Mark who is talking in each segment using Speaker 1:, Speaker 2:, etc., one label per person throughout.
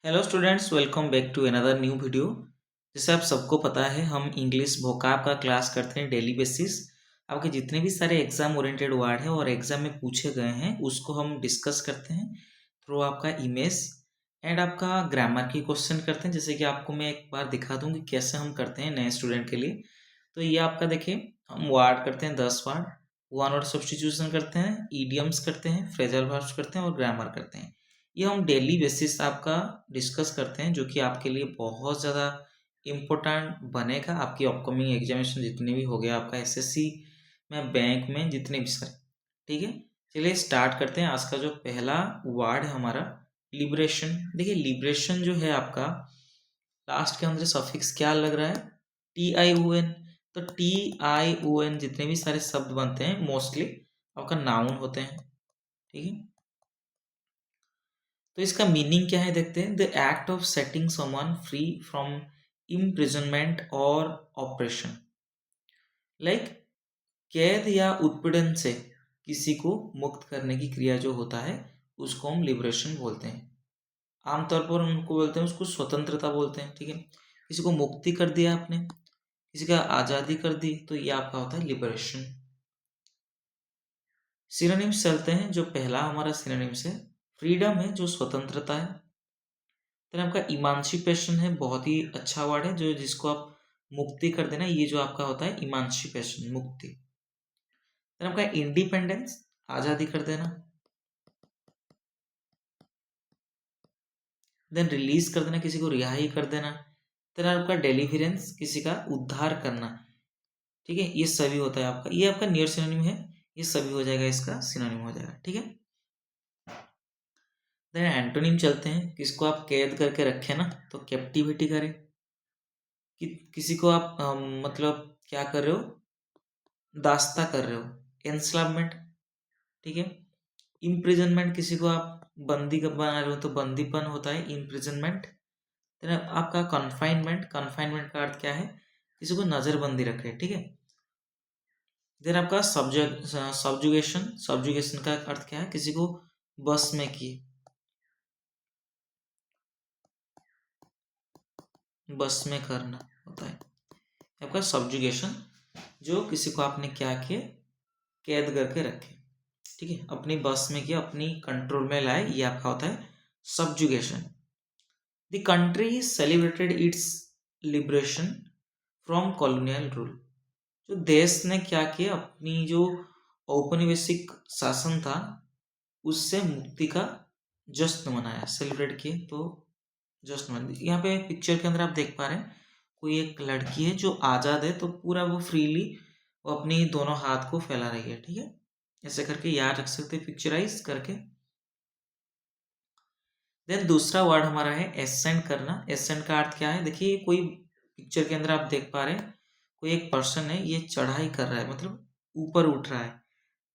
Speaker 1: Hello students, welcome back to another new video. जैसे आप सबको पता है, हम इंग्लिश वोकाब का क्लास करते हैं डेली बेसिस। आपके जितने भी सारे एग्जाम ओरिएंटेड वर्ड हैं और एग्जाम में पूछे गए हैं उसको हम डिस्कस करते हैं थ्रू आपका इमेज एंड आपका ग्रामर की क्वेश्चन करते हैं। जैसे कि आपको मैं एक बार दिखा दूँ कि कैसे हम करते हैं नए स्टूडेंट के लिए। तो ये आपका देखिए, हम वर्ड करते हैं 10 वर्ड, वन वर्ड सब्स्टिट्यूशन करते हैं, ईडियम्स करते हैं, फ्रेजल वर्ब्स करते हैं और ग्रामर करते हैं। ये हम डेली बेसिस आपका डिस्कस करते हैं, जो कि आपके लिए बहुत ज़्यादा इम्पोर्टेंट बनेगा। आपकी अपकमिंग एग्जामिनेशन जितने भी हो गया, आपका एसएससी में, बैंक में, जितने भी सारे। ठीक है, चलिए स्टार्ट करते हैं। आज का जो पहला वर्ड है हमारा लिबरेशन। देखिए, लिबरेशन जो है आपका, लास्ट के अंदर सफिक्स क्या लग रहा है? TION। तो TION जितने भी सारे शब्द बनते हैं मोस्टली आपका नाउन होते हैं। ठीक है, तो इसका मीनिंग क्या है देखते हैं। The act of setting someone free from imprisonment और ऑपरेशन। लाइक कैद या उत्पीड़न से किसी को मुक्त करने की क्रिया जो होता है उसको हम लिबरेशन बोलते हैं। आमतौर पर उनको बोलते हैं, उसको स्वतंत्रता बोलते हैं। ठीक है, किसी को मुक्ति कर दिया आपने, किसी का आज़ादी कर दी, तो ये आपका होता है लिबरेशन। सिनोनिम्स चलते हैं। जो पहला हमारा सिनोनिम्स है फ्रीडम है, जो स्वतंत्रता है। फिर आपका इमांसिपेशन है, बहुत ही अच्छा वर्ड है, जो जिसको आप मुक्ति कर देना, ये जो आपका होता है इमांसिपेशन, मुक्ति। फिर आपका इंडिपेंडेंस, आज़ादी कर देना। देन रिलीज कर देना, किसी को रिहाई कर देना। फिर आपका डेलिवरेंस, किसी का उद्धार करना। ठीक है, ये सभी होता है आपका, ये आपका नियर सिनोनिम है, ये सभी हो जाएगा, इसका सिनोनिम हो जाएगा। ठीक है, देन एंटोनिम चलते हैं। किसको आप कैद करके रखे ना, तो कैप्टिविटी करे। किसी को आप मतलब क्या कर रहे हो, दास्ता कर रहे हो, एंस्लावमेंट। ठीक है, इम्प्रिजनमेंट, किसी को आप बंदी कब बना रहे हो, तो बंदीपन होता है इम्प्रिजनमेंट। फिर आपका कन्फाइनमेंट, कन्फाइनमेंट का अर्थ क्या है, किसी को नजरबंदी रखे। ठीक है, देन आपका सब्जुगेशन, सब्जुगेशन का अर्थ क्या है, किसी को बस में किए, बस में करना होता है आपका सब्जुगेशन। जो किसी को आपने क्या किए, कैद करके रखे। ठीक है, अपनी बस में किया, अपनी कंट्रोल में लाए, ये आपका होता है subjugation. The country celebrated it's liberation from colonial rule. जो देश ने क्या किया, अपनी जो औपनिवेशिक शासन था उससे मुक्ति का जश्न मनाया, सेलिब्रेट किए, तो जश्न मनाया। यहाँ पे पिक्चर के अंदर आप देख पा रहे हैं, कोई एक लड़की है जो आज़ाद है, तो पूरा वो फ्रीली वो अपनी दोनों हाथ को फैला रही है। ठीक है, ऐसे करके याद रख सकते, पिक्चराइज करके। देन दूसरा वर्ड हमारा है एसेंड करना। एसेंड का अर्थ क्या है, देखिए कोई पिक्चर के अंदर आप देख पा रहे हैं, कोई एक पर्सन है, ये चढ़ाई कर रहा है, मतलब ऊपर उठ रहा है,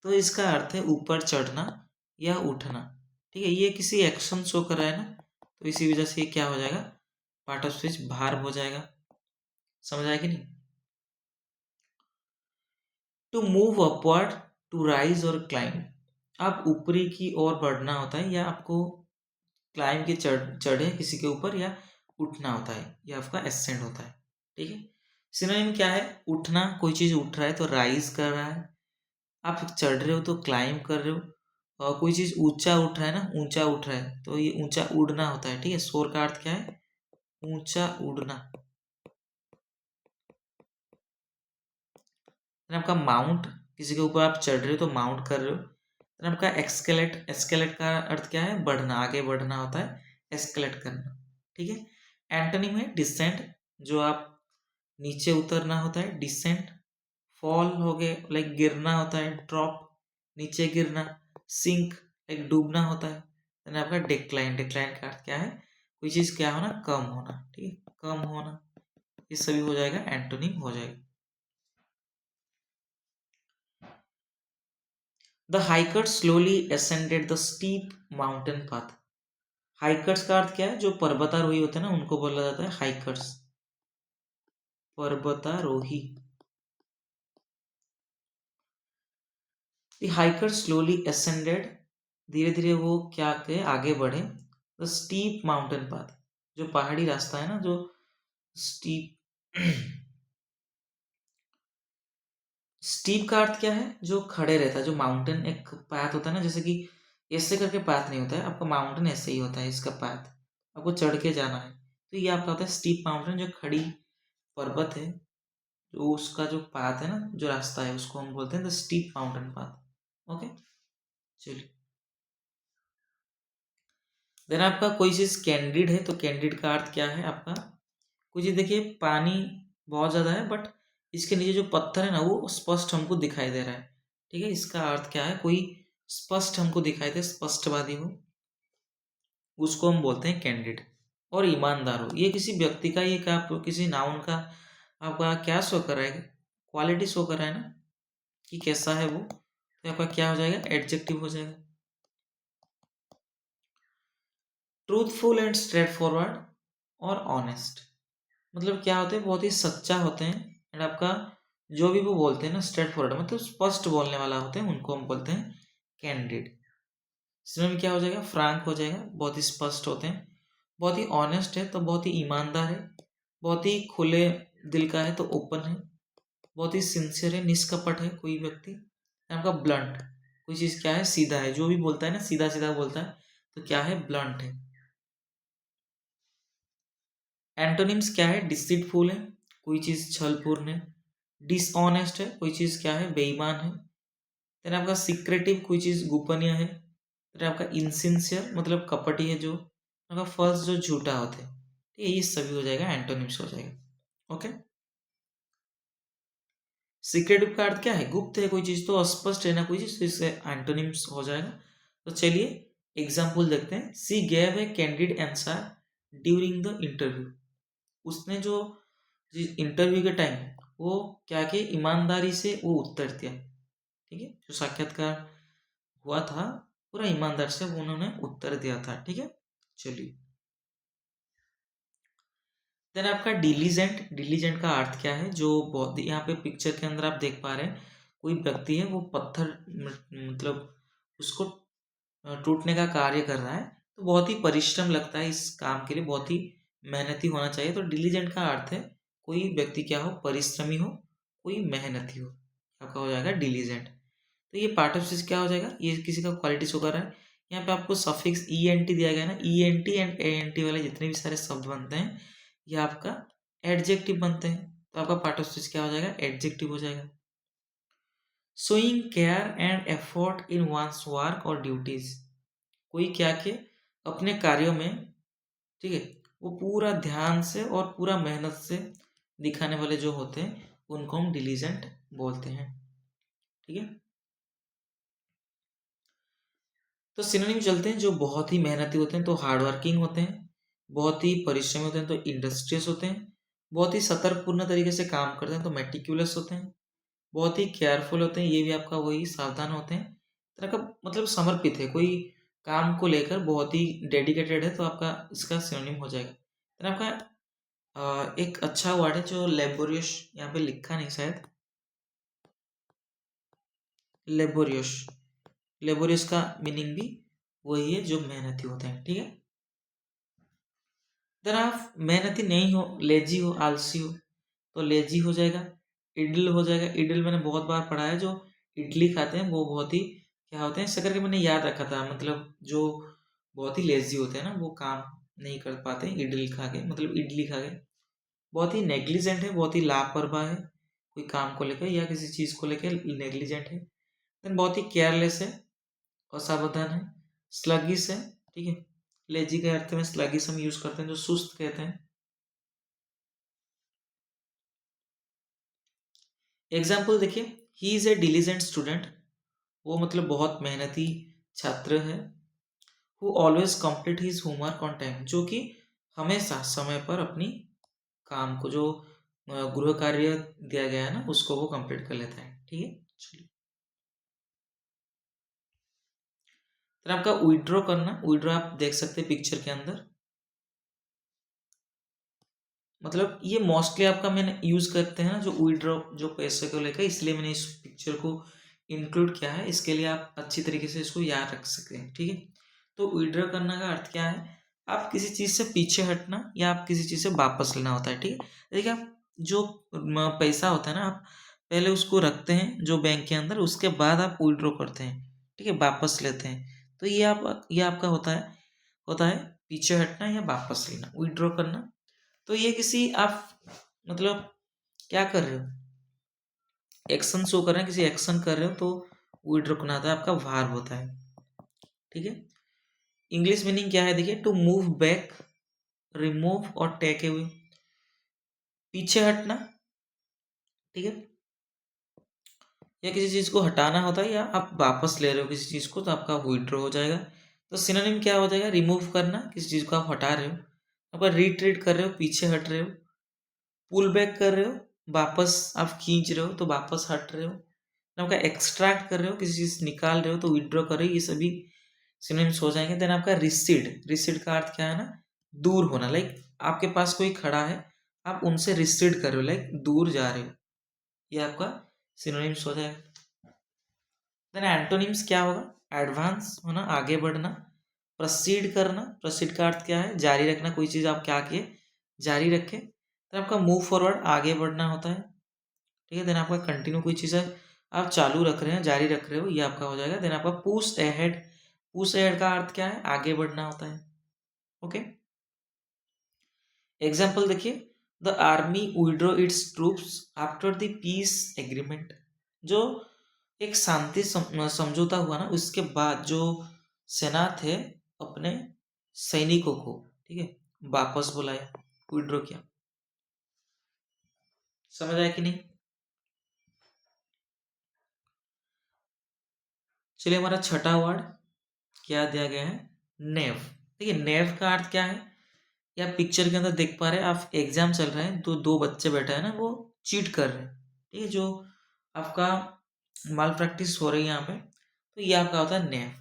Speaker 1: तो इसका अर्थ है ऊपर चढ़ना या उठना। ठीक है, ये किसी एक्शन शो कर रहा है ना, तो इसी वजह से ये क्या हो जाएगा, पार्ट ऑफ स्पीच, भार्ब हो जाएगा। समझ आया कि नहीं? To move upward, to rise और क्लाइंब। आप ऊपरी की ओर बढ़ना होता है, या आपको क्लाइंब के चढ़े किसी के ऊपर, या उठना होता है, ये आपका एसेंड होता है। ठीक है, सिनोनिम क्या है, उठना, कोई चीज उठ रहा है तो राइज कर रहा है, आप चढ़ रहे हो तो क्लाइंब कर रहे हो, और कोई चीज ऊंचा उठ रहा है ना, ऊंचा उठ रहा है, तो ये ऊंचा उड़ना होता है। ठीक है, सोर का अर्थ क्या है, ऊंचा उड़ना। फिर आपका माउंट, किसी के ऊपर आप चढ़ रहे हो तो माउंट कर रहे हो। फिर आपका एक्सकेलेट, एक्सकेलेट का अर्थ क्या है, बढ़ना, आगे बढ़ना होता है, एस्केलेट करना। ठीक है, एंटोनिम है डिसेंट, जो आप नीचे उतरना होता है, डिसेंट। फॉल हो गए, लाइक गिरना होता है, ड्रॉप, नीचे गिरना। सिंक, लाइक डूबना होता है। देन आपका डिक्लाइन, डिक्लाइन का अर्थ क्या है, कोई चीज क्या होना, कम होना। ठीक है, कम होना, ये सभी हो जाएगा, एंटोनिम हो जाएगा। The hikers slowly ascended the steep mountain path. Hikers का अर्थ क्या है, जो पर्वतारोही होते हैं ना, उनको बोला जाता है हाइकर्स, पर्वतारोही। द हाइकर्स स्लोली ascended, धीरे धीरे वो क्या के आगे बढ़े, द स्टीप माउंटेन पाथ, जो पहाड़ी रास्ता है ना, जो स्टीप स्टीप का अर्थ क्या है? जो खड़े रहता है। जो माउंटेन एक पाथ होता है ना, जैसे कि ऐसे करके पाथ नहीं होता है आपका, माउंटेन ऐसे ही होता है इसका पाथ, आपको चढ़ के जाना है, तो ये आपका होता है स्टीप माउंटेन। जो खड़ी पर्वत है, जो उसका जो पाथ है ना, जो रास्ता है, उसको हम बोलते हैं the steep mountain path. Okay, चलिए। देन आपका कोई चीज़ कैंडिड है, तो कैंडिड का अर्थ क्या है आपका? कोई चीज़ देखिए पानी बहुत ज़्यादा है, बट इसके नीचे जो पत्थर है ना, वो स्पष्ट हमको दिखाई दे रहा है। ठीक है, इसका अर्थ क्या है? कोई स्पष्ट हमको दिखाई दे, स्पष्टवादी हो, उसको हम बोलते हैं कैंडिड। और ईमानदार हो, ये किसी व्यक्ति का, ये क्या आप किसी नाउन का आपका क्या शो कर रहा है? क्वालिटी शो कर रहा है ना, कि कैसा है वो, तो आपका क्या हो जाएगा? एडजेक्टिव हो जाएगा। ट्रूथफुल एंड स्ट्रेट फॉरवर्ड और ऑनेस्ट, मतलब क्या होते हैं? बहुत ही सच्चा होते हैं, एंड आपका जो भी वो बोलते हैं ना, स्ट्रेट फॉरवर्ड मतलब स्पष्ट बोलने वाला होते हैं, उनको हम बोलते हैं कैंडिड। इसमें क्या हो जाएगा? फ्रैंक हो जाएगा, बहुत ही स्पष्ट होते हैं। बहुत ही ऑनेस्ट है, तो बहुत ही ईमानदार है। बहुत ही खुले दिल का है, तो ओपन है। बहुत ही सिंसियर है, निष्कपट है कोई व्यक्ति। आपका ब्लंट, कोई चीज़ क्या है? सीधा है, जो भी बोलता है ना सीधा सीधा बोलता है, तो क्या है? ब्लंट है। एंटोनिम्स क्या है? डिसीटफुल है, कोई चीज़ छलपूर्ण है। डिसऑनेस्ट है, कोई चीज़ क्या है? बेईमान है। देन आपका सीक्रेटिव, कोई चीज़ गोपनीय है। फिर आपका इनसिंसियर, मतलब कपटी है जो। आपका फॉल्स, जो झूठा होता है। ठीक है, ये सभी हो जाएगा, एंटोनिम्स हो जाएगा। ओके, सीक्रेटिव का अर्थ क्या है? गुप्त है कोई चीज़, तो अस्पष्ट है ना कोई चीज़, तो इससे एंटोनिम्स हो जाएगा। तो चलिए एग्जाम्पल देखते हैं। सी gave a candid answer during the interview, उसने जो इंटरव्यू के टाइम वो क्या किया? ईमानदारी से वो उत्तर दिया। ठीक है, जो साक्षात्कार हुआ था, पूरा ईमानदार से वो उन्होंने उत्तर दिया था। ठीक है, चलिए। देन आपका डिलीजेंट, डिलीजेंट का अर्थ क्या है? जो बहुत, यहाँ पे पिक्चर के अंदर आप देख पा रहे हैं, कोई व्यक्ति है, वो पत्थर मतलब उसको टूटने का कार्य कर रहा है, तो बहुत ही परिश्रम लगता है इस काम के लिए, बहुत ही मेहनती होना चाहिए। तो डिलीजेंट का अर्थ है कोई व्यक्ति क्या हो? परिश्रमी हो, कोई मेहनती हो, आपका हो जाएगा डिलीजेंट। तो ये पार्ट ऑफ स्पीच क्या हो जाएगा? ये किसी का क्वालिटी शो कर रहा है। यहाँ पे आपको सफिक्स ई एन टी दिया गया है ना, E N T and A N T वाले जितने भी सारे शब्द बनते हैं, ये आपका एडजेक्टिव बनते हैं। तो आपका पार्ट ऑफ स्पीच क्या हो जाएगा? एडजेक्टिव हो जाएगा। Showing care and effort in one's work और ड्यूटीज, कोई क्या के अपने कार्यों में, ठीक है, वो पूरा ध्यान से और पूरा मेहनत से दिखाने वाले जो होते हैं, उनको हम डिलीजेंट बोलते हैं। ठीक है, तो सिनोनिम चलते हैं। जो बहुत ही मेहनती होते हैं तो हार्ड वर्किंग होते हैं, बहुत ही परिश्रमी होते हैं तो इंडस्ट्रियस होते हैं, बहुत ही सतर्कपूर्ण तरीके से काम करते हैं तो मेटिकुलस होते हैं, बहुत ही केयरफुल होते हैं, ये भी आपका वही सावधान होते हैं, तरह का मतलब समर्पित है, कोई काम को लेकर बहुत ही डेडिकेटेड है, तो आपका इसका सिनोनिम हो जाएगा। फिर आपका एक अच्छा वर्ड है जो लेबोरियस, यहाँ पे लिखा नहीं शायद, लेबोरियस, लेबोरियस का मीनिंग भी वही है, जो मेहनती होते हैं। ठीक है, अगर आप मेहनती नहीं हो, लेजी हो, आलसी हो, तो लेजी हो जाएगा। इडल हो जाएगा, इडल मैंने बहुत बार पढ़ा है, जो इडली खाते हैं वो बहुत ही क्या होते हैं, ऐसा करके मैंने याद रखा था, मतलब जो बहुत ही लेजी होते हैं ना, वो काम नहीं कर पाते इडली खा के, मतलब इडली खा के। बहुत ही नेग्लिजेंट है, बहुत ही लापरवाह है कोई काम को लेकर या किसी चीज़ को लेकर नेग्लिजेंट है। देन बहुत ही केयरलेस है, असावधान है, स्लगिश है। ठीक है, लेजी के अर्थ में स्लगिश हम यूज करते हैं, जो सुस्त कहते हैं। एग्जाम्पल देखिए, he is a diligent student, वो मतलब बहुत मेहनती छात्र है। Who always complete his homework on time, जो कि हमेशा समय पर अपनी काम को, जो गृह कार्य दिया गया है ना, उसको वो कंप्लीट कर लेता है। ठीक है, चलिए। तो आपका विड्रॉ करना, विड्रॉ आप देख सकते हैं पिक्चर के अंदर, मतलब ये मोस्टली आपका मैंने यूज करते हैं ना, जो विड्रॉ, जो पैसे को लेकर, इसलिए मैंने इस पिक्चर को इंक्लूड किया है, इसके लिए आप अच्छी तरीके से इसको याद रख सकते हैं। ठीक है, तो विड्रॉ करने का अर्थ क्या है? आप किसी चीज़ से पीछे हटना या आप किसी चीज़ से वापस लेना होता है, ठीक है। देखिए आप जो पैसा होता है ना, आप पहले उसको रखते हैं जो बैंक के अंदर, उसके बाद आप विड्रॉ करते हैं, ठीक है, वापस लेते हैं। तो ये आपका होता है पीछे हटना या वापस लेना, विड्रॉ करना। तो ये किसी आप मतलब क्या कर रहे हो, एक्शन शो कर रहे हैं, किसी एक्शन कर रहे हो तो विड्रॉ करना आता है, आपका वर्ब होता है, ठीक है। इंग्लिश मीनिंग क्या है देखिए, टू मूव बैक, रिमूव और टेक अवे, पीछे हटना, ठीक है, या किसी चीज को हटाना होता है, या आप वापस ले रहे हो किसी चीज को तो आपका विड्रॉ हो जाएगा। तो सिनोनिम क्या हो जाएगा, रिमूव करना, किसी चीज को आप हटा रहे हो, आपका रिट्रीट कर रहे हो, पीछे हट रहे हो, पुल बैक कर रहे हो, वापस आप खींच रहे हो तो वापस हट रहे हो, आपका एक्सट्रैक्ट कर रहे हो, किसी चीज निकाल रहे हो तो विड्रॉ कर रहे हो, ये सभी सिनोनिम्स हो जाएंगे। देन आपका रिसीड, रिसीड का अर्थ क्या है ना, दूर होना, लाइक आपके पास कोई खड़ा है, आप उनसे रिसीड कर रहे हो, लाइक दूर जा रहे हो, ये आपका सिनोनिम्स हो जाएगा। देन एंटोनिम्स क्या होगा, एडवांस होना, आगे बढ़ना, प्रोसीड करना, प्रोसीड का अर्थ क्या है, जारी रखना, कोई चीज़ आप क्या किए, जारी रखे। तो आपका मूव फॉरवर्ड, आगे बढ़ना होता है, ठीक है। देन आपका कंटिन्यू, कोई चीज़ है आप चालू रख रहे हैं, जारी रख रहे हो, ये आपका हो जाएगा। देन आपका पुश अहेड, पुश अहेड का अर्थ क्या है, आगे बढ़ना होता है, ओके। एग्जाम्पल देखिए, the army withdraw it's troops after the piece agreement, जो एक शांति समझौता हुआ ना, उसके बाद जो सेना थे अपने सैनिकों को, ठीक है, वापस बुलाया, विड्रॉ किया। समझ आया कि नहीं। चलिए हमारा छठा वर्ड क्या दिया गया है, नेव। देखिए नेव का अर्थ क्या है, या पिक्चर के अंदर देख पा रहे हैं आप, एग्जाम चल रहे हैं तो दो बच्चे बैठे हैं ना, वो चीट कर रहे हैं, ठीक है, जो आपका माल प्रैक्टिस हो रही है यहाँ पे, तो ये आपका होता है नेव।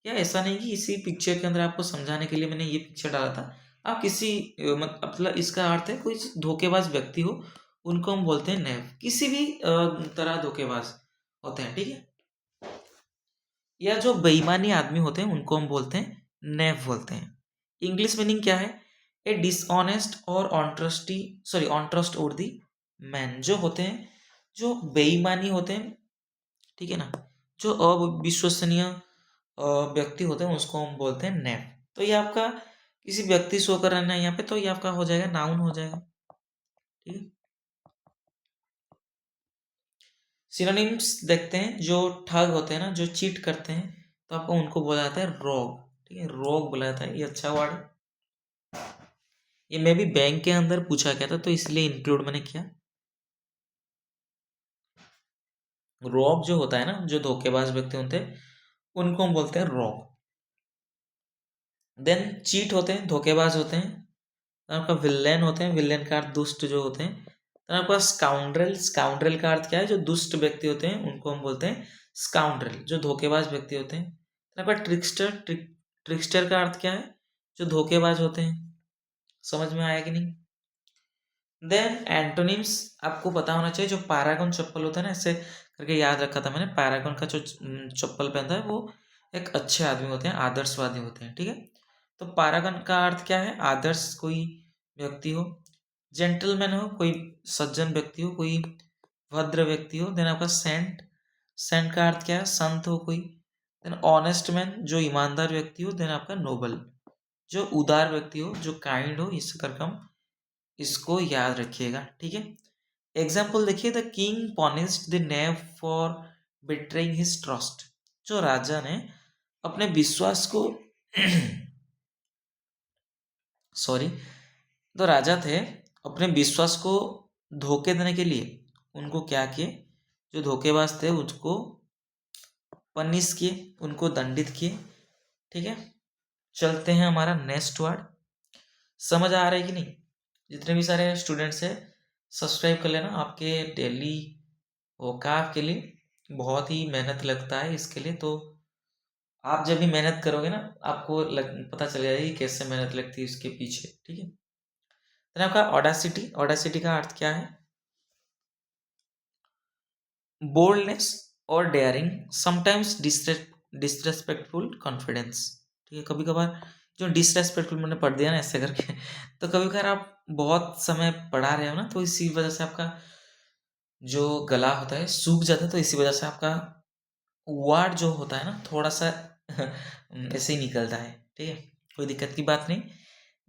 Speaker 1: या ऐसा नहीं कि इसी पिक्चर के अंदर आपको समझाने के लिए मैंने ये पिक्चर डाला था, आप किसी मतलब इसका अर्थ है कोई धोखेबाज व्यक्ति हो, उनको हम बोलते हैं नेव, किसी भी तरह धोखेबाज होते हैं, ठीक है, या जो बेईमानी आदमी होते हैं उनको हम बोलते हैं नेव बोलते हैं। इंग्लिश मीनिंग क्या है, ए डिसऑनेस्ट और ऑन ट्रस्ट और दी मैन, जो होते हैं, जो बेईमानी होते हैं, ठीक है ना, जो अविश्वसनीय व्यक्ति होते हैं उसको हम बोलते हैं नेव। तो ये आपका किसी व्यक्ति शो कर रहा है यहाँ पे, तो ये आपका हो जाएगा नाउन हो जाएगा, ठीक है। सिनोनिम्स देखते हैं, जो ठग होते हैं ना, जो चीट करते हैं, तो आपको उनको बोला जाता है रोग, ठीक है, रोग बोला जाता है, ये अच्छा वर्ड है। ये मैं भी बैंक के अंदर पूछा गया था तो इसलिए इंक्लूड मैंने किया। रोग जो होता है ना, जो धोखेबाज व्यक्ति होते हैं उनको हम बोलते हैं रोग। देन चीट होते हैं, धोखेबाज होते हैं। then आपका विलेन होते हैं, विलेन का अर्थ दुष्ट जो होते हैं। then आपका स्काउंड्रल, स्काउंड्रल का अर्थ क्या है, जो दुष्ट व्यक्ति होते हैं उनको हम बोलते हैं स्काउंड्रल, जो धोखेबाज व्यक्ति होते हैं। then आपका ट्रिकस्टर, ट्रिकस्टर का अर्थ क्या है, जो धोखेबाज होते हैं। समझ में आया कि नहीं। देन एंटोनिम्स आपको पता होना चाहिए, जो पैरागन चप्पल होता है ना, ऐसे करके याद रखा था मैंने, पैरागन का जो चप्पल पहनता है वो एक अच्छे आदमी होते हैं, आदर्शवादी होते हैं, ठीक है। तो पैरागन का अर्थ क्या है, आदर्श कोई व्यक्ति हो, जेंटलमैन हो, कोई सज्जन व्यक्ति हो, कोई भद्र व्यक्ति हो। देन आपका सेंट, सेंट का अर्थ क्या है, संत हो कोई। देन ऑनेस्ट मैन, जो ईमानदार व्यक्ति हो। देन आपका नोबल, जो उदार व्यक्ति हो, जो काइंड हो, इस करके हम इसको याद रखिएगा, ठीक है। एग्जाम्पल देखिए, the king punished the naive for betraying his trust, जो राजा ने अपने विश्वास को सॉरी, तो राजा थे, अपने विश्वास को धोखे देने के लिए उनको क्या किए, जो धोखेबाज थे उसको पनिश किए, उनको दंडित किए, ठीक है। चलते हैं हमारा नेक्स्ट वर्ड। समझ आ रहा है कि नहीं। जितने भी सारे स्टूडेंट्स हैं सब्सक्राइब कर लेना, आपके डेली वोकाब के लिए बहुत ही मेहनत लगता है इसके लिए, तो आप जब भी मेहनत करोगे ना आपको पता चल जाएगा कि कैसे मेहनत लगती है इसके पीछे, ठीक है। तो आपका ऑडासिटी, ऑडासिटी का अर्थ क्या है, बोल्डनेस और डेयरिंग, समटाइम्स डिसरेस्पेक्टफुल कॉन्फिडेंस, ठीक है। कभी कभार जो डिसरेस्पेक्टफुल मैंने पढ़ दिया ना ऐसे करके तो कभी कभार आप बहुत समय पढ़ा रहे हो ना, तो इसी वजह से आपका जो गला होता है सूख जाता है, तो इसी वजह से आपका वर्ड जो होता है ना थोड़ा सा ऐसे ही निकलता है। ठीक है, कोई दिक्कत की बात नहीं।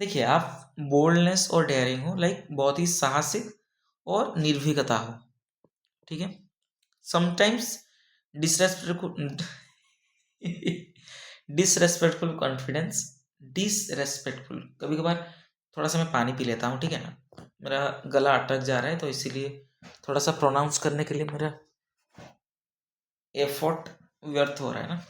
Speaker 1: देखिए, आप बोल्डनेस और डेयरिंग हो, लाइक बहुत ही साहसिक और निर्भीकता हो। ठीक है, sometimes disrespectful disrespectful confidence, disrespectful, कभी कभार थोड़ा सा मैं पानी पी लेता हूँ, ठीक है ना, मेरा गला अटक जा रहा है, तो इसीलिए थोड़ा सा प्रोनाउंस करने के लिए मेरा एफर्ट व्यर्थ हो रहा है ना।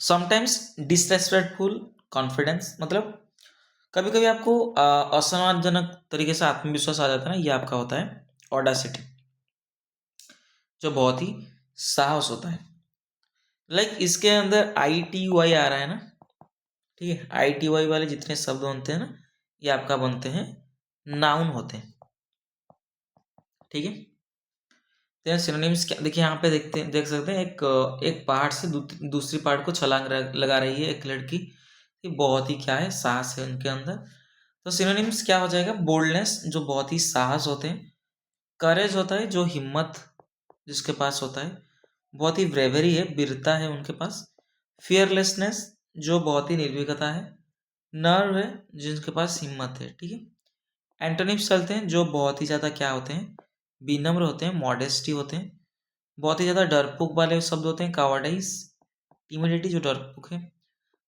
Speaker 1: समटाइम्स डिसरेस्पेक्टफुल कॉन्फिडेंस मतलब कभी कभी आपको असम्मानजनक तरीके से आत्मविश्वास आ जाता है ना, ये आपका होता है ऑडासिटी, जो बहुत ही साहस होता है। लाइक इसके अंदर आई टी वाई आ रहा है ना, ठीक है, आई टी वाई वाले जितने शब्द बनते हैं ना, ये आपका बनते हैं नाउन होते हैं। ठीक है, तो सिनोनिम्स क्या, देखिए यहाँ पे देख सकते हैं, एक पहाड़ से दूसरी पहाड़ को छलांग लगा रही है एक लड़की। ये बहुत ही क्या है, साहस है उनके अंदर। तो सिनोनिम्स क्या हो जाएगा, बोल्डनेस जो बहुत ही साहस होते हैं, करेज होता है जो हिम्मत जिसके पास होता है, बहुत ही ब्रेवरी है, वीरता है उनके पास, फियरलेसनेस जो बहुत ही निर्भीकता है, नर्व है जिनके पास हिम्मत है। ठीक है, एंटोनिम्स चलते हैं जो बहुत ही ज़्यादा क्या होते हैं, विनम्र होते हैं, मॉडेस्टी होते हैं, बहुत ही ज़्यादा डरपोक वाले शब्द होते हैं, कावर्डाइज, टिमिडिटी जो डरपोक है।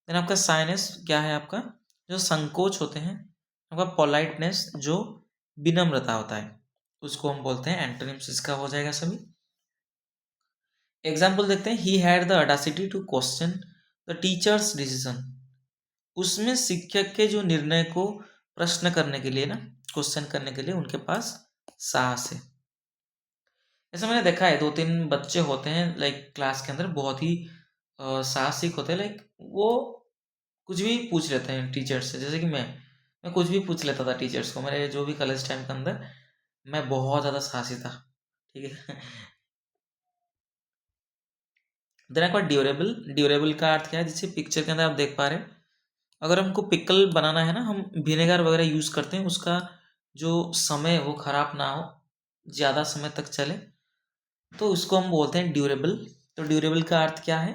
Speaker 1: देन आपका साइनेस क्या है, आपका जो संकोच होते हैं, आपका पोलाइटनेस जो विनम्रता होता है, उसको हम बोलते हैं एंटोनिम्स, इसका हो जाएगा सभी। एग्जाम्पल देखते हैं, he had the audacity to question the teacher's decision, उसमें शिक्षक के जो निर्णय को प्रश्न करने के लिए ना, क्वेश्चन करने के लिए उनके पास साहस है। ऐसा मैंने देखा है, 2-3 बच्चे होते हैं लाइक क्लास के अंदर बहुत ही साहसिक होते हैं, लाइक वो कुछ भी पूछ लेते हैं टीचर्स से, जैसे कि मैं कुछ भी पूछ लेता था टीचर्स को, मेरे जो भी कॉलेज टाइम के अंदर मैं बहुत ज़्यादा साहसी था। ठीक है, देन आपका ड्यूरेबल, ड्यूरेबल का अर्थ क्या है, जैसे पिक्चर के अंदर आप देख पा रहे हैं, अगर हमको पिकल बनाना है ना, हम विनेगर वगैरह यूज़ करते हैं, उसका जो समय है वो ख़राब ना हो, ज़्यादा समय तक चले, तो उसको हम बोलते हैं ड्यूरेबल। तो ड्यूरेबल का अर्थ क्या है,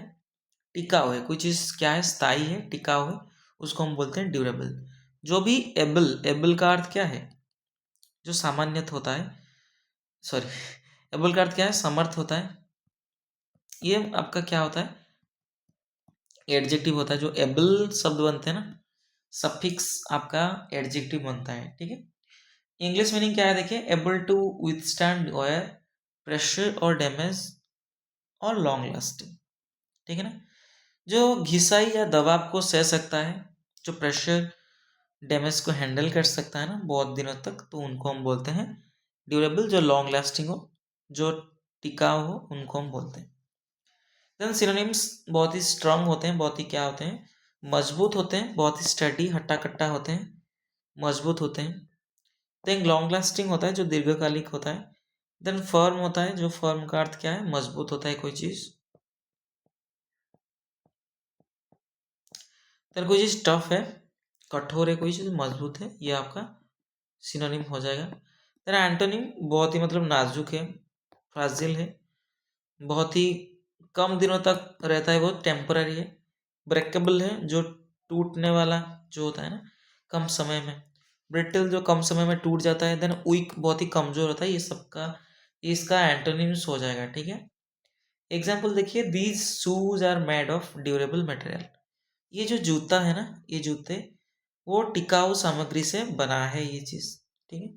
Speaker 1: टिकाऊ है, कोई चीज़ क्या है, स्थायी है, टिकाऊ है, उसको हम बोलते हैं ड्यूरेबल। जो भी एबल, एबल का अर्थ क्या है, जो सामान्यत होता है, सॉरी, एबल का अर्थ क्या है, समर्थ होता है, ये आपका क्या होता है, एडजेक्टिव होता है। जो एबल शब्द बनते हैं ना, सफिक्स आपका एडजेक्टिव बनता है। ठीक है, इंग्लिश मीनिंग क्या है, देखिए, able to withstand wear, pressure और डैमेज और लॉन्ग लास्टिंग। ठीक है ना, जो घिसाई या दबाव को सह सकता है, जो प्रेशर डैमेज को हैंडल कर सकता है ना बहुत दिनों तक, तो उनको हम बोलते हैं ड्यूरेबल। जो लॉन्ग लास्टिंग हो, जो टिकाऊ हो, उनको हम बोलते हैं। देन सिनोनिम्स बहुत ही स्ट्रांग होते हैं, बहुत ही क्या होते हैं, मजबूत होते हैं, बहुत ही स्टडी हट्टा कट्टा होते हैं, मजबूत होते हैं। देन लॉन्ग लास्टिंग होता है जो दीर्घकालिक होता है। देन फर्म होता है, जो फर्म का अर्थ क्या है, मजबूत होता है कोई चीज। देन कोई चीज टफ है, कठोर है, कोई चीज मजबूत है, ये आपका सिनोनिम हो जाएगा। देन एंटोनिम बहुत ही मतलब नाजुक है, फ्राजिल है, बहुत ही कम दिनों तक रहता है, बहुत टेम्पररी है। ब्रेकेबल है, जो टूटने वाला जो होता है ना कम समय में। ब्रिटल जो कम समय में टूट जाता है। देन वीक बहुत ही कमजोर होता है। ये सबका इसका एंटोनिम्स हो जाएगा। ठीक है, एग्जाम्पल देखिए, these shoes are made of durable material, ये जो जूता है ना, ये जूते वो टिकाऊ सामग्री से बना है ये चीज। ठीक है,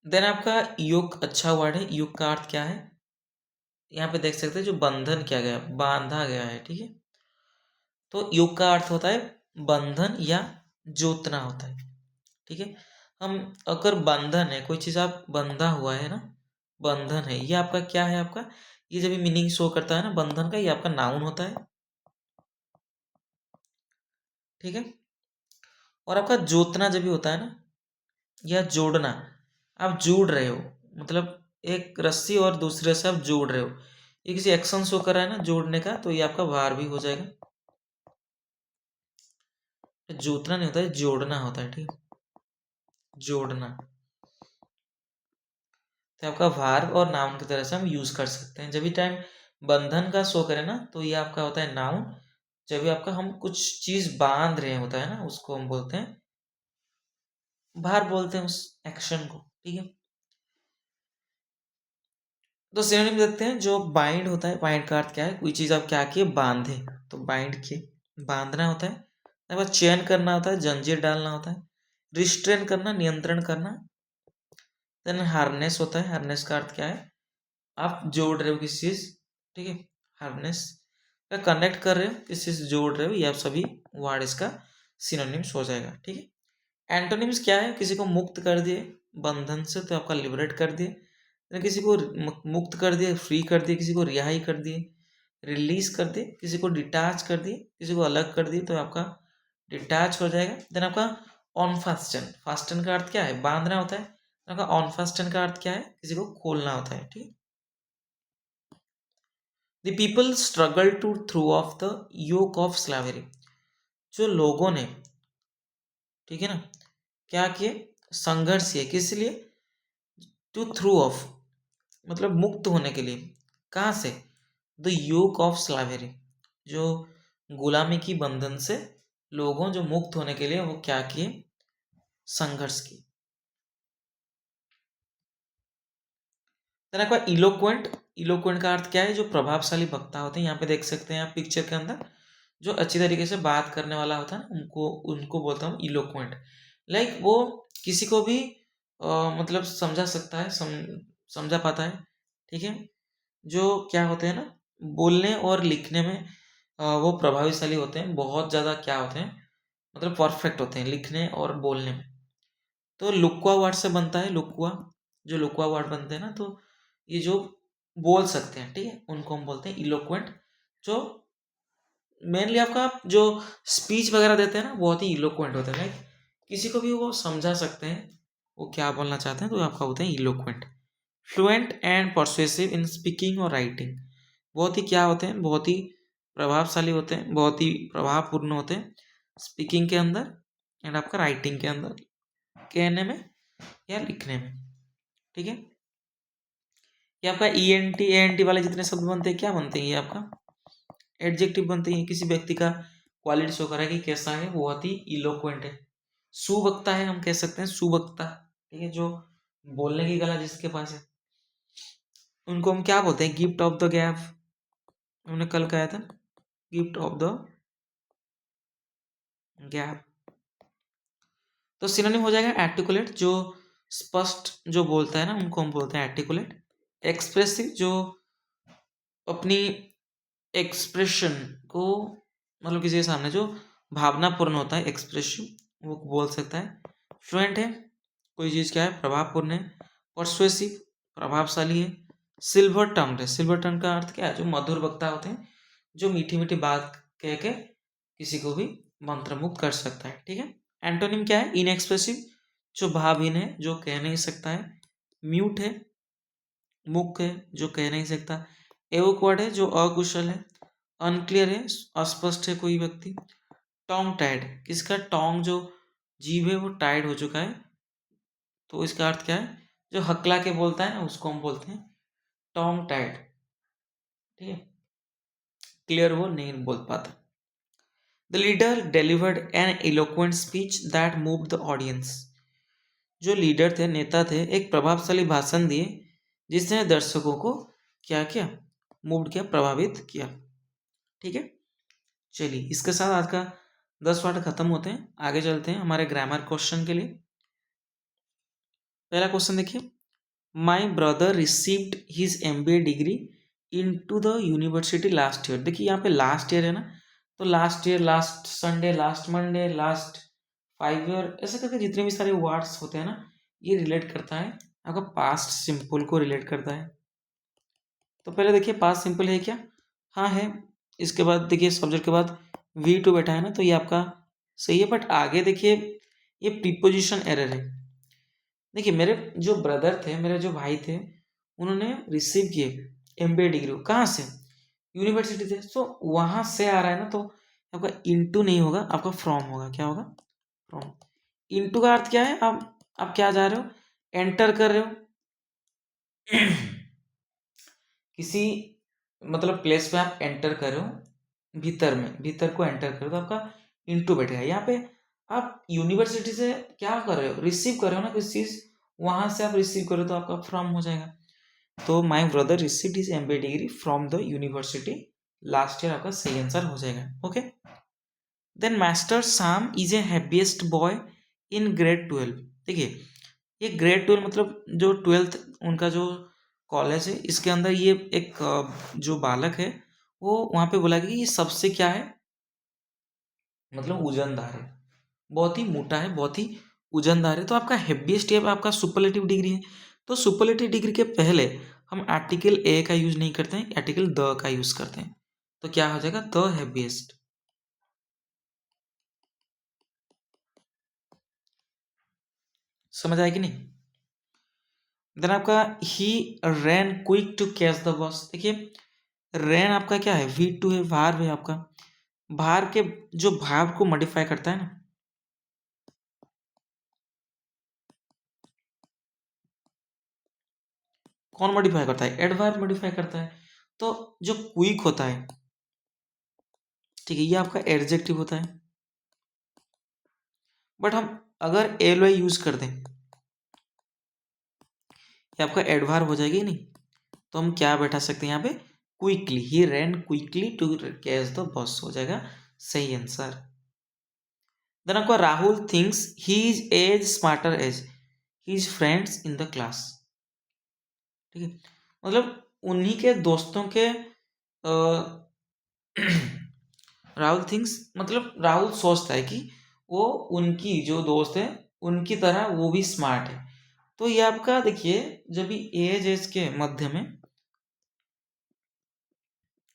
Speaker 1: देन आपका युग अच्छा वर्ड है। युग का अर्थ क्या है, यहाँ पे देख सकते हैं, जो बंधन किया गया, बांधा गया है। ठीक है, तो युग का अर्थ होता है बंधन या जोतना होता है। ठीक है, हम अगर बंधन है, कोई चीज आप बंधा हुआ है ना, बंधन है, ये आपका क्या है, आपका ये जब भी मीनिंग शो करता है ना बंधन का, ये आपका नाउन होता है, ठीक है। और आपका जोतना जब भी होता है ना, या जोड़ना, आप जोड़ रहे हो, मतलब एक रस्सी और दूसरे से आप जोड़ रहे हो, ये किसी एक्शन शो कर रहा है ना जोड़ने का, तो ये आपका वार भी हो जाएगा। जोतना नहीं होता है, जोड़ना होता है, ठीक है, जोड़ना। तो आपका वार और नाउन की तरह से हम यूज कर सकते हैं। जब भी टाइम बंधन का शो करे ना, तो ये आपका होता है नाउन। जब भी आपका हम कुछ चीज बांध रहे होता है ना, उसको हम बोलते हैं भार, बोलते हैं उस एक्शन को, ठीक है। तो सिनोनिम देखते हैं। जो बाइंड होता है, बाइंड का अर्थ क्या है, कोई चीज आप क्या किए, बांधे, तो बाइंड किए, बांधना होता है। उसके बाद चेन करना होता है, जंजीर डालना होता है। रिस्ट्रेन करना, नियंत्रण करना। देन हार्नेस होता है, हार्नेस का अर्थ क्या है, आप जोड़ रहे हो किसी चीज, ठीक है, हार्नेस का कनेक्ट कर रहे हो, किसी से जोड़ रहे हो, ये आप सभी वर्ड इसका सिनोनिम्स हो जाएगा, ठीक है। एंटोनिम्स क्या है, किसी को मुक्त कर दिए बंधन से, तो आपका लिबरेट कर दिए। तो किसी को मुक्त कर दिए, फ्री कर दिए, किसी को रिहाई कर दिए, रिलीज कर दिए, किसी को डिटैच कर दिए, किसी को अलग कर दिए, तो आपका डिटैच हो जाएगा। देन आपका ऑन फास्टन, फास्टन का अर्थ क्या है, बांधना होता है। तो आपका ऑन फास्टन का अर्थ क्या है, किसी को खोलना होता है, ठीक है। The people struggle to through of the yoke of slavery, जो लोगों ने, ठीक है ना, क्या किए, संघर्ष किए, किस लिए, टू थ्रू ऑफ मतलब मुक्त होने के लिए, कहाँ से, द योक ऑफ स्लावेरी, जो गुलामी की बंधन से लोगों जो मुक्त होने के लिए वो क्या किए, संघर्ष किए। आपका इलोक्वेंट, इलोक्वेंट का अर्थ क्या है, जो प्रभावशाली वक्ता होते हैं, यहाँ पे देख सकते हैं आप पिक्चर के अंदर, जो अच्छी तरीके से बात करने वाला होता है ना, उनको उनको बोलता हूँ इलोक्वेंट। लाइक वो किसी को भी मतलब समझा सकता है, समझा पाता है, ठीक है। जो क्या होते हैं ना, बोलने और लिखने में वो प्रभावशाली होते हैं, बहुत ज़्यादा क्या होते हैं, मतलब परफेक्ट होते हैं लिखने और बोलने में। तो लुक्वा वर्ड से बनता है, लुक्वा, जो लुक्वा वर्ड बनते हैं ना, तो ये जो बोल सकते हैं, ठीक है, उनको हम बोलते हैं इलोक्वेंट। जो मेनली आपका जो स्पीच वगैरह देते हैं ना, बहुत ही इलोक्वेंट होते हैं, लाइक किसी को भी वो समझा सकते हैं वो क्या बोलना चाहते हैं, तो आपका होते हैं eloquent. Fluent and persuasive in speaking और राइटिंग, बहुत ही क्या होते हैं, बहुत ही प्रभावशाली होते हैं, बहुत ही प्रभावपूर्ण होते हैं स्पीकिंग के अंदर एंड आपका राइटिंग के अंदर, कहने में या लिखने में, ठीक है। ये आपका E N T A N T वाले जितने शब्द बनते हैं, क्या बनते हैं, ये आपका एडजेक्टिव बनते हैं, किसी व्यक्ति का क्वालिटी शो करा है कि कैसा है, वो बहुत ही इलोक्वेंट है, सुवक्ता है, हम कह सकते हैं सुवक्ता, ठीक है, जो बोलने की कला जिसके पास है, उनको हम क्या बोलते हैं, गिफ्ट ऑफ द गैप, हमने कल कहा था, गिफ्ट ऑफ द गैप। तो सिनोनिम हो जाएगा आर्टिकुलेट, जो स्पष्ट जो बोलता है ना, उनको हम बोलते हैं आर्टिकुलेट। एक्सप्रेसिव, जो अपनी एक्सप्रेशन को, मतलब किसी के सामने जो भावनापूर्ण होता है, एक्सप्रेसिव वो बोल सकता है। फ्लुएंट है, कोई चीज़ क्या है, प्रभावपूर्ण है। परसुएसिव, प्रभावशाली है। सिल्वर टंग है, सिल्वर टंग का अर्थ क्या है, जो मधुर वक्ता होते हैं, जो मीठी मीठी बात कह के किसी को भी मंत्रमुग्ध कर सकता है, ठीक है। एंटोनिम क्या है, इनएक्सप्रेसिव, जो भावहीन है, जो कह नहीं सकता है। म्यूट है, मूक है, जो कह नहीं सकता। एवोक्वर्ड है, जो अकुशल है। अनक्लियर है, अस्पष्ट है कोई व्यक्ति। टोंग टाइड, किसका टोंग जो जीभ है वो टाइड हो चुका है, तो इसका अर्थ क्या है, जो हकला के बोलता है ना, उसको हम बोलते हैं टोंग टाइड, ठीक है, क्लियर वो नहीं बोल पाता। The leader delivered an eloquent speech that moved the audience, जो लीडर थे, नेता थे, एक प्रभावशाली भाषण दिए जिसने दर्शकों को क्या किया, मूव्ड किया, प्रभावित किया, ठीक है। चलिए, इसके साथ आज का 10 वर्ड खत्म होते हैं, आगे चलते हैं हमारे ग्रामर क्वेश्चन के लिए। पहला क्वेश्चन देखिए, my brother received his MBA degree in to the university last year. देखिए यहाँ पे लास्ट ईयर है ना, तो last year, last Sunday, last Monday, last 5 year, ऐसे करके जितने भी सारे वर्ड्स होते हैं ना, ये रिलेट करता है आपका पास्ट सिंपल को रिलेट करता है। तो पहले देखिए पास्ट सिंपल है क्या? हाँ है। इसके बाद देखिए सब्जेक्ट के बाद V2 बैठा है ना, तो ये आपका सही है। बट आगे देखिए ये प्रीपोजिशन एरर है। देखिए मेरे जो ब्रदर थे, मेरे जो भाई थे, उन्होंने रिसीव किए MBA डिग्री। कहाँ से? यूनिवर्सिटी से। तो वहाँ से आ रहा है ना, तो आपका इनटू नहीं होगा, आपका फ्रॉम होगा। क्या होगा? फ्रॉम। इनटू का अर्थ क्या है? आप क्या जा रहे हो? एंटर कर रहे हो किसी मतलब प्लेस पे आप एंटर कर रहे हो, भीतर में, भीतर को एंटर कर रहे हो, तो आपका इनटू बैठेगा। यहाँ पे आप यूनिवर्सिटी से क्या कर रहे हो? रिसीव कर रहे हो ना किसी चीज, वहां से आप रिसीव कर रहे हो, तो आपका फ्रॉम हो जाएगा। तो my brother received his MBA degree from the university last year, आपका सही आंसर हो जाएगा। ओके। देन मास्टर साम is a happiest boy in grade 12। देखिए ये ग्रेड 12 मतलब जो 12th उनका जो कॉलेज है, इसके अंदर ये एक जो बालक है, वो वहाँ पे बोला कि ये सबसे क्या है, मतलब उजनदार है, बहुत ही मोटा है, बहुत ही उजनदार है। तो आपका हैप्पीएस्ट ये आपका सुपरलेटिव डिग्री है। तो सुपरलेटिव डिग्री के पहले हम आर्टिकल ए का यूज नहीं करते हैं, आर्टिकल द का यूज करते हैं। तो क्या हो जाएगा? The happiest. समझ आया कि नहीं? देन आपका he ran quick to catch the bus. देखिए रैन आपका क्या है? V2 है, भार्ब है आपका। भार के जो भाव को मॉडिफाई करता है ना, कौन मॉडिफाई करता है? एडवर्ब मॉडिफाई करता है। तो जो क्विक होता है, ठीक है, ये आपका एडजेक्टिव होता है। बट हम अगर एल वाई यूज कर दें, ये आपका एडवर्ब हो जाएगी नहीं। तो हम क्या बैठा सकते हैं यहाँ पे? Quickly, he ran quickly to catch the bus हो जाएगा सही आंसर। देन आपका Rahul thinks he is as smarter as his friends in the class. ठीक है, मतलब उन्हीं के दोस्तों के राहुल थिंक्स मतलब राहुल सोचता है कि वो उनकी जो दोस्त है उनकी तरह वो भी स्मार्ट है। तो ये आपका देखिए जब भी एज एज के मध्य में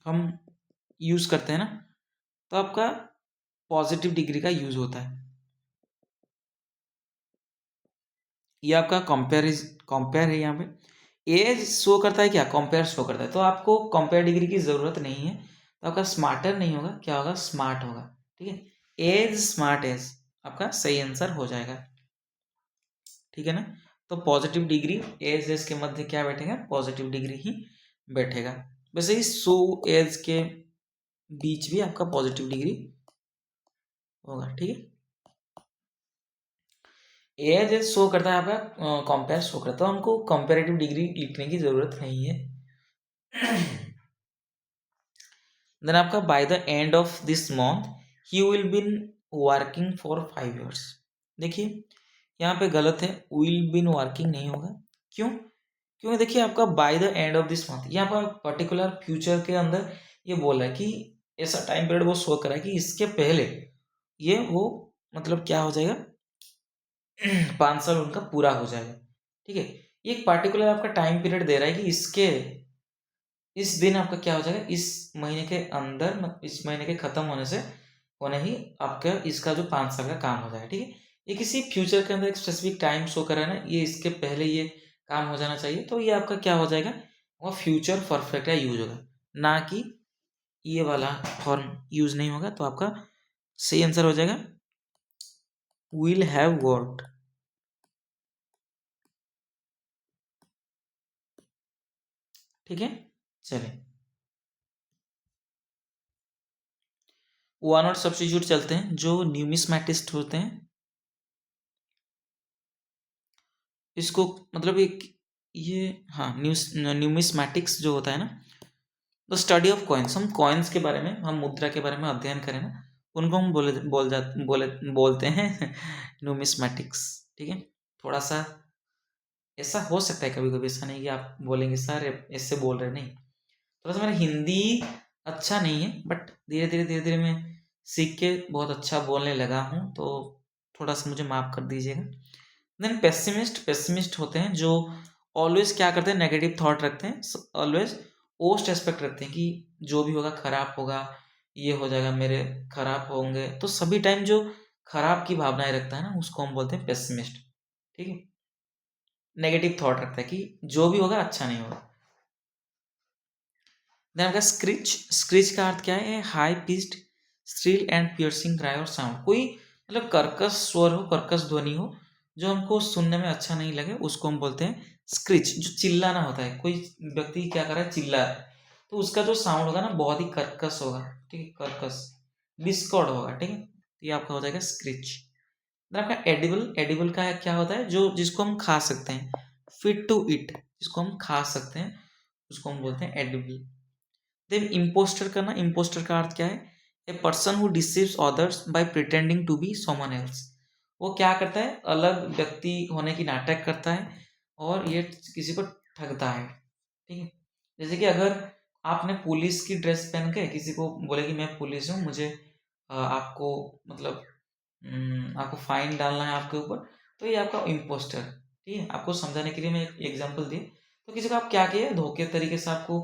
Speaker 1: हम यूज करते हैं ना, तो आपका पॉजिटिव डिग्री का यूज होता है। ये आपका कंपेयर है। यहाँ पे एज शो करता है क्या? कंपेयर शो करता है। तो आपको कंपेयर डिग्री की जरूरत नहीं है। तो आपका स्मार्टर नहीं होगा, क्या होगा? स्मार्ट होगा। ठीक है, एज स्मार्ट एज आपका सही आंसर हो जाएगा। ठीक है ना? तो पॉजिटिव डिग्री एज एज के मध्य क्या बैठेगा? पॉजिटिव डिग्री ही बैठेगा। वैसे ही सो एज के बीच भी आपका पॉजिटिव डिग्री होगा। ठीक है, एज एज शो करता है आपका, कंपेयर शो करता है, तो हमको कंपेरेटिव डिग्री लिखने की जरूरत नहीं है। देन आपका by the end of this month he will been working for 5 years। देखिए यहाँ पे गलत है, विल बीन वर्किंग नहीं होगा। क्यों? क्योंकि देखिए आपका by the end of this month, यहाँ पर पर्टिकुलर फ्यूचर के अंदर ये बोल रहा है कि ऐसा टाइम पीरियड वो शो करा है कि इसके पहले ये वो मतलब क्या हो जाएगा 5 साल उनका पूरा हो जाएगा। ठीक है, ये एक पार्टिकुलर आपका टाइम पीरियड दे रहा है कि इसके इस दिन आपका क्या हो जाएगा, इस महीने के अंदर, इस महीने के खत्म होने ही आपका इसका जो 5 साल का काम हो जाएगा। ठीक है, ये किसी फ्यूचर के अंदर एक स्पेसिफिक टाइम शो कर रहा है ना, ये इसके पहले ये काम हो जाना चाहिए। तो ये आपका क्या हो जाएगा? वो फ्यूचर परफेक्ट का यूज होगा, ना कि ये वाला फॉर्म यूज नहीं होगा। तो आपका सही आंसर हो जाएगा विल हैव वर्कड। ठीक है, चलिए वन वर्ड सब्स्टिट्यूट चलते हैं। जो न्यूमिसमैटिस्ट होते हैं, इसको मतलब एक ये, हाँ, न्यूमिसमैटिक्स जो होता है ना, द स्टडी ऑफ कॉइन्स। हम कॉइन्स के बारे में, हम मुद्रा के बारे में अध्ययन करें ना, उनको हम बोलते हैं न्यूमिसमैटिक्स। ठीक है, थोड़ा सा ऐसा हो सकता है कभी कभी, ऐसा नहीं कि आप बोलेंगे सर ऐसे बोल रहे, नहीं। थोड़ा सा मेरा हिंदी अच्छा नहीं है, बट धीरे धीरे मैं सीख के बहुत अच्छा बोलने लगा हूँ, तो थोड़ा सा मुझे माफ कर दीजिएगा। देन पेसिमिस्ट होते हैं जो ऑलवेज क्या करते हैं? नेगेटिव थॉट रखते हैं, ऑलवेज ओस्ट एस्पेक्ट रखते हैं कि जो भी होगा खराब होगा, ये हो जाएगा, मेरे खराब होंगे, तो सभी टाइम जो खराब की भावनाएं रखता है ना उसको हम बोलते हैं पेसिमिस्ट। ठीक है, नेगेटिव थॉट रखता है कि जो भी होगा अच्छा नहीं होगा। देन आपका स्क्रीच, स्क्रीच का अर्थ क्या है? High pitched shrill and piercing cry और साउंड, कोई मतलब कर्कश स्वर हो, कर्कश ध्वनि हो जो हमको सुनने में अच्छा नहीं लगे, उसको हम बोलते हैं स्क्रीच। जो चिल्लाना होता है, कोई व्यक्ति क्या कर रहा है, चिल्ला रहा है, तो उसका जो साउंड होगा ना बहुत ही कर्कश होगा। ठीक है, कर्कश, डिस्कॉर्ड होगा। ठीक है, तो ये आपका हो जाएगा स्क्रीच। देन आपका एडिबल, एडिबल का क्या होता है? जो जिसको हम खा सकते हैं, फिट टू इट, जिसको हम खा सकते हैं उसको हम बोलते हैं एडिबल। देन इम्पोस्टर करना, इम्पोस्टर का अर्थ क्या है? A person who deceives others by pretending to be someone else. वो क्या करता है? अलग व्यक्ति होने की नाटक करता है और ये किसी को ठगता है। ठीक है, जैसे कि अगर आपने पुलिस की ड्रेस पहन के किसी को बोले कि मैं पुलिस हूँ, मुझे आपको मतलब आपको फाइन डालना है आपके ऊपर, तो ये आपका इम्पोस्टर। ठीक है, आपको समझाने के लिए मैं एक एग्जांपल दिए, तो किसी को आप क्या किए, धोखे तरीके से आपको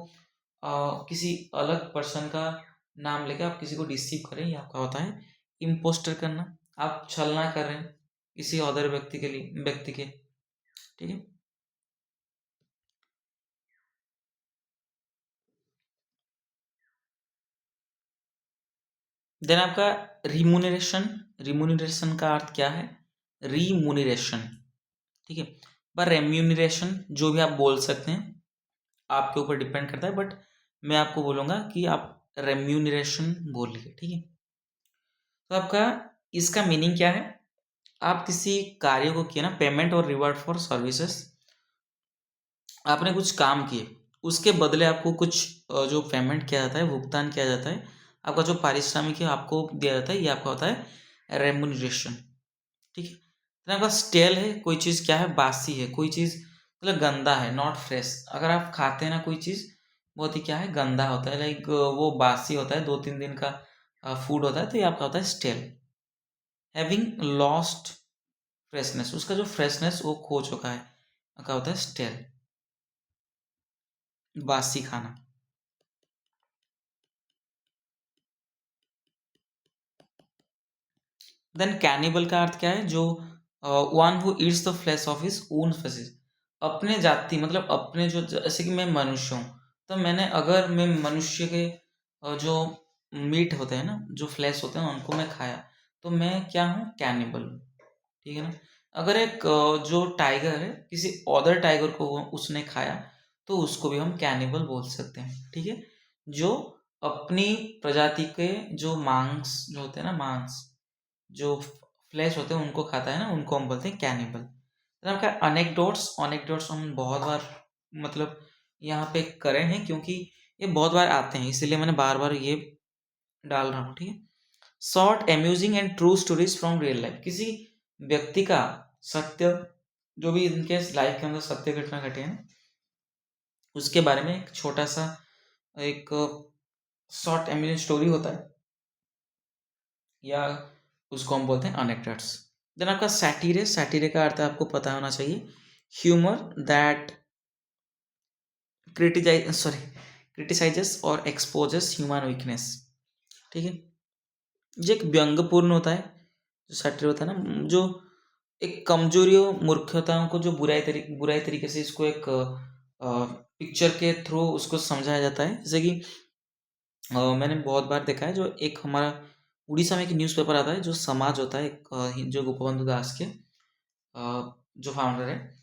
Speaker 1: किसी अलग पर्सन का नाम लेके आप किसी को डिसीव करें, ये आपका होता है इम्पोस्टर करना। आप छलना कर रहे हैं किसी अदर व्यक्ति के लिए, व्यक्ति के। ठीक है, देन आपका रिमुनरेशन, रिमुनरेशन का अर्थ क्या है? रिमुनरेशन। ठीक है, पर रेम्यूनरेशन जो भी आप बोल सकते हैं, आपके ऊपर डिपेंड करता है, बट मैं आपको बोलूँगा कि आप रेम्यूनरेशन बोलिए। ठीक है, तो आपका इसका मीनिंग क्या है? आप किसी कार्य को किए ना, पेमेंट और रिवार्ड फॉर सर्विसेज, आपने कुछ काम किए, उसके बदले आपको कुछ जो पेमेंट किया जाता है, भुगतान किया जाता है, आपका जो पारिश्रमिक है आपको दिया जाता है, ये आपका होता है रेम्यूनरेशन। ठीक है, तो आपका स्टेल है, कोई चीज़ क्या है? बासी है, कोई चीज़ मतलब गंदा है, नॉट फ्रेश। अगर आप खाते हैं ना कोई चीज़, बहुत ही क्या है, गंदा होता है, लाइक वो बासी होता है, 2-3 दिन का फूड होता है, तो ये आपका होता है स्टेल। हैविंग लॉस्ट फ्रेशनेस, उसका जो फ्रेशनेस वो खो चुका है, क्या होता है? स्टेल, बासी खाना। देन कैनिबल का अर्थ क्या है? जो one who eats the flash of his own species, अपने जाति मतलब अपने जो, जैसे कि मैं मनुष्य हूँ, तो मैंने अगर मैं मनुष्य के जो मीट होते हैं ना, जो फ्लैश होते हैं उनको मैं खाया, तो मैं क्या हूँ? कैनिबल। ठीक है ना, अगर एक जो टाइगर है किसी अदर टाइगर को उसने खाया, तो उसको भी हम कैनिबल बोल सकते हैं। ठीक है, जो अपनी प्रजाति के जो मांस जो होते हैं ना, मांस जो फ्लैश होते हैं उनको खाता है ना, उनको हम बोलते हैं कैनिबल। तो आपका अनेक्डोट्स, अनेक्डोट्स हम बहुत बार मतलब यहाँ पे करे हैं, क्योंकि ये बहुत बार आते हैं, इसलिए मैंने बार बार ये डाल रहा हूँ। ठीक है, short amusing and true stories from real life, किसी व्यक्ति का सत्य, जो भी इनके लाइफ के अंदर सत्य घटना घटे हैं, उसके बारे में एक छोटा सा एक शॉर्ट अम्यूजिंग स्टोरी होता है, या उसको हम बोलते हैं अनेक्डोट्स। देन आपका सैटीरे, सैटीरे का अर्थ आपको पता होना चाहिए, ह्यूमर दैट क्रिटिसाइजेस और एक्सपोजेस ह्यूमन वीकनेस। ठीक है, ये एक व्यंग्यपूर्ण होता है, जो सैटीर होता है ना, जो एक कमजोरियों, मूर्खताओं को जो बुराई तरीके से इसको एक पिक्चर के थ्रू उसको समझाया जाता है। जैसे कि मैंने बहुत बार देखा है, जो एक हमारा उड़ीसा में एक न्यूज़पेपर आता है, जो समाज होता है, एक जो गोपबंधु दास के जो फाउंडर है,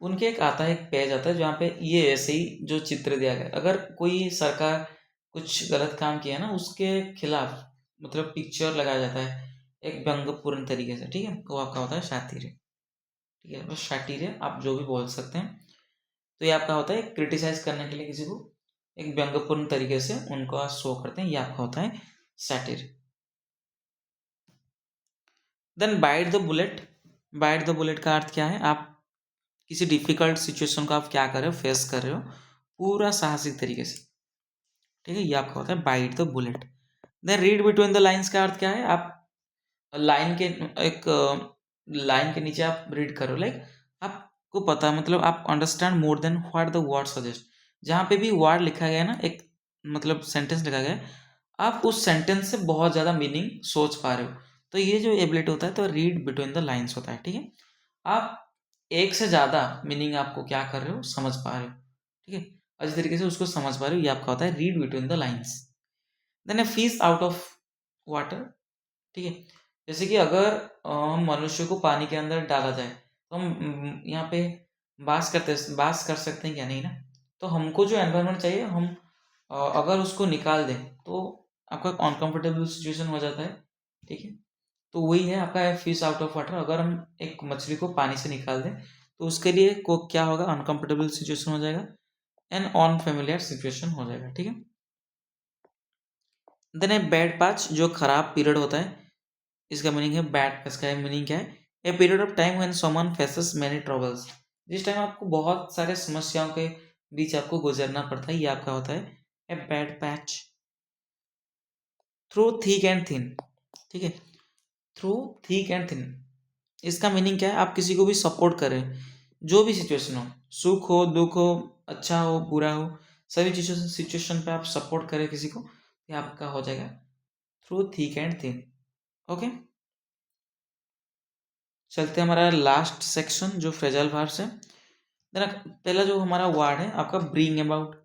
Speaker 1: उनके एक आता है, एक पेज आता है जहाँ पे ये ऐसे ही जो चित्र दिया गया है, अगर कोई सरकार कुछ गलत काम किया ना, उसके खिलाफ मतलब पिक्चर लगाया जाता है एक व्यंग्यपूर्ण तरीके से। ठीक है, वो आपका होता है सातीर। ठीक है, बस साटीर आप जो भी बोल सकते हैं, तो ये आपका होता है क्रिटिसाइज करने के लिए किसी को एक व्यंग्यपूर्ण तरीके से उनको आप शो करते हैं, ये आपका होता है satire. Then bite the bullet, bite the bullet का अर्थ क्या है? आप किसी डिफिकल्ट सिचुएशन को आप क्या कर रहे हो, फेस कर रहे हो पूरा साहसिक तरीके से। ठीक है, ये आपका होता है bite the bullet. Then read between the lines का अर्थ क्या है? आप लाइन के एक लाइन के नीचे आप रीड करो, लाइक आपको पता मतलब आप understand more than what the word suggest, जहाँ पे भी वर्ड लिखा गया है ना, एक मतलब सेंटेंस लिखा गया है, आप उस सेंटेंस से बहुत ज़्यादा मीनिंग सोच पा रहे हो, तो ये जो एबिलिटी होता है तो रीड बिटवीन द लाइन्स होता है। ठीक है, आप एक से ज़्यादा मीनिंग आपको क्या कर रहे हो, समझ पा रहे हो। ठीक है, अच्छी तरीके से उसको समझ पा रहे हो, ये आपका होता है read between the lines. Then a fish out of water. ठीक है, जैसे कि अगर मनुष्य को पानी के अंदर डाला जाए तो हम यहाँ पे बास कर सकते हैं क्या, नहीं ना। तो हमको जो एनवायरनमेंट चाहिए, हम अगर उसको निकाल दें तो आपका अनकंफर्टेबल सिचुएशन हो जाता है। ठीक है, तो वही है आपका फिश आउट ऑफ वाटर। अगर हम एक मछली को पानी से निकाल दें तो उसके लिए को क्या होगा, अनकंफर्टेबल सिचुएशन हो जाएगा, एंड अनफेमिलियर सिचुएशन हो जाएगा। ठीक है, देन ए बैड पैच, जो खराब पीरियड होता है, इसका मीनिंग है बैड। इसका मीनिंग क्या है, a period of time when someone faces many troubles, जिस टाइम आपको बहुत सारे समस्याओं के बीच आपको गुजरना पड़ता है, ये आपका होता है a bad patch. Through thick and thin. ठीक है, थ्रू थिक एंड थिन, इसका मीनिंग क्या है, आप किसी को भी सपोर्ट करें, जो भी सिचुएशन हो, सुख हो दुख हो, अच्छा हो बुरा हो, सभी सिचुएशन पे आप सपोर्ट करें किसी को, ये आपका हो जाएगा through thick and thin. Okay, चलते हैं हमारा लास्ट सेक्शन जो फ्रेजाइल वर्ब्स है। देना पहला जो हमारा वर्ड है आपका ब्रिंग अबाउट।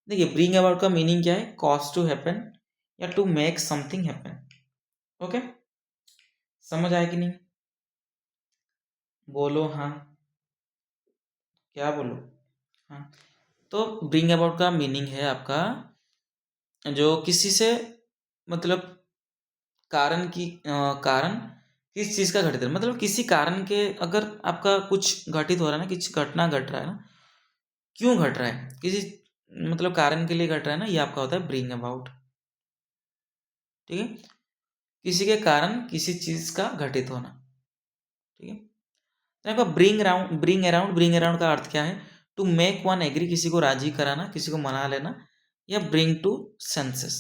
Speaker 1: देखिए ब्रिंग अबाउट का मीनिंग क्या है, कॉज टू हैपन या to make something happen. Okay, समझ आया कि नहीं, बोलो हाँ, क्या बोलो हाँ। तो ब्रिंग अबाउट का मीनिंग है आपका जो किसी से मतलब कारण की कारण किस चीज़ का घटित है, मतलब किसी कारण के अगर आपका कुछ घटित हो रहा है ना, कुछ घटना घट रहा है ना, क्यों घट रहा है, किसी मतलब कारण के लिए घट रहा है ना, ये आपका होता है ब्रिंग अबाउट। ठीक है, किसी के कारण किसी चीज़ का घटित होना। ठीक है, तो आपका ब्रिंग अराउंड का अर्थ क्या है, टू मेक वन एग्री, किसी को राजी कराना, किसी को मना लेना, या ब्रिंग टू सेंसेस,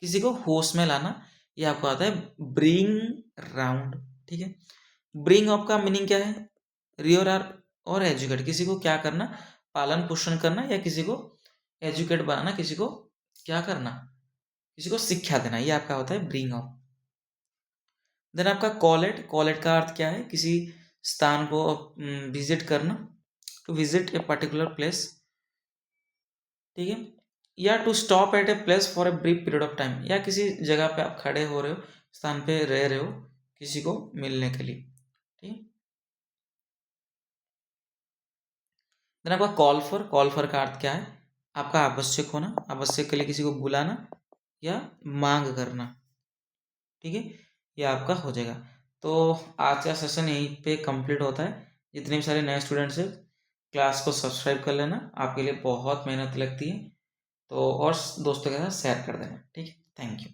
Speaker 1: किसी को होश में लाना, ये आपको आता है ब्रिंग राउंड। ठीक है, ब्रिंग अप का मीनिंग क्या है, रियर आर और एजुकेट, किसी को क्या करना, पालन पोषण करना, या किसी को एजुकेट बनाना, किसी को क्या करना, किसी को शिक्षा देना, ये आपका होता है ब्रिंग अप। देन आपका कॉलेट का अर्थ क्या है, किसी स्थान को विजिट करना, to visit a particular place. ठीक है, या to stop at a place for a brief period of time, या किसी जगह पे आप खड़े हो रहे हो, स्थान पे रह रहे हो किसी को मिलने के लिए। ठीक है, देन आपका कॉल फॉर का अर्थ क्या है, आपका आवश्यक होना, आवश्यक के लिए किसी को बुलाना या मांग करना। ठीक है, ये आपका हो जाएगा। तो आज का सेशन यहीं पे कंप्लीट होता है। जितने भी सारे नए स्टूडेंट्स हैं क्लास को सब्सक्राइब कर लेना, आपके लिए बहुत मेहनत लगती है, तो और दोस्तों के साथ शेयर कर देना। ठीक है, थैंक यू।